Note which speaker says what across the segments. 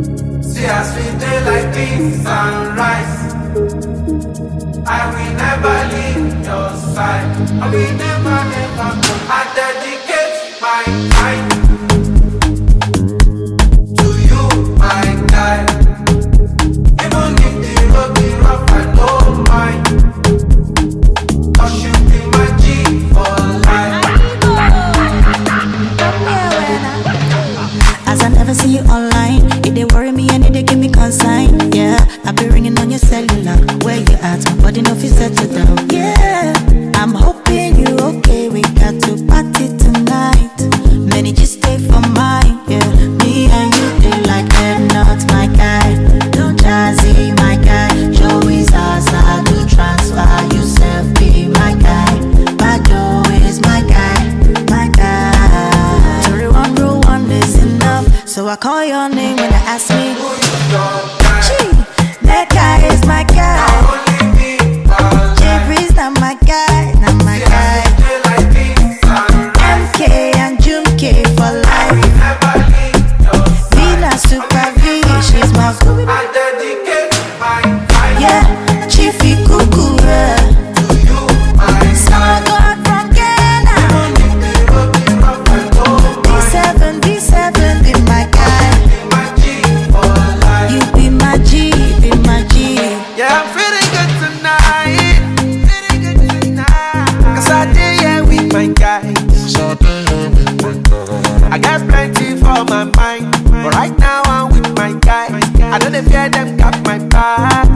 Speaker 1: See us we day like this sunrise. I will never leave your side. I will never, never go. I dedicate my time to you, my guy. Even if the road be rough, I don't mind. 'Cause you be my G for life.
Speaker 2: As I never see you online, it they worry me and it they give me consign. Yeah, I be ringing on your cellular. Where you at? My body no fit settle down. Yeah, I'm hoping you okay. We got to party tonight. Many just stay for mine. Yeah, me and you they like they're not my guy. No jazzy, my guy. Joey Zaza do transfer. You self be my guy. Bado is my guy, my guy. 31 rule 1 is enough. So I call your name when they ask me.
Speaker 1: Who is your guy?
Speaker 2: Gee, that guy is my guy.
Speaker 1: Only me,
Speaker 2: Jeffrey's not my guy, not my guy.
Speaker 1: day like this sunrise.
Speaker 2: MK and Jumke for life.
Speaker 1: Never leave your side.
Speaker 2: Vina Super V, she's my Scooby.
Speaker 1: I dedicate my time
Speaker 2: Yeah, Chiefy Cuckoo.
Speaker 1: to you, my
Speaker 2: Star God from Ghana. B7, B7, be my guy.
Speaker 1: my G for life.
Speaker 2: You be my G, be my G.
Speaker 1: Yeah, I'm feeling good tonight. Feeling good tonight. 'Cause I did yeah with my guys. I got plenty for my mind, but right now I'm with my guys. I don't fear them got my back.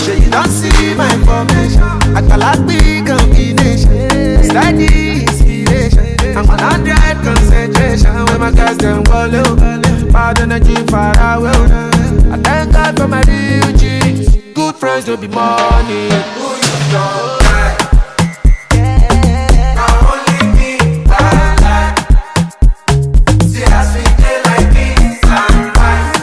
Speaker 1: So you don't see my information. I can like big combination. Steady inspiration. I'm 100 concentration. When my guys them go low, bad energy far away. I thank God for my real G's. Good friends don't be money. Who you your guy? Now only me, my life. See us we day like this sunrise.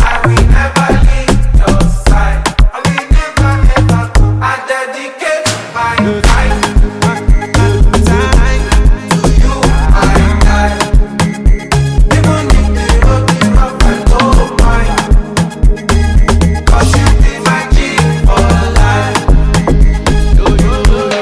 Speaker 1: I will never leave your side. I will never, ever go. I dedicate my time to you, my guy. Even if the road be rough, I don't mind. 'Cause you be my G for life. Yo, yo, yo.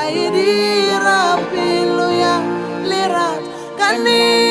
Speaker 2: Aidira pilu ya lirat kani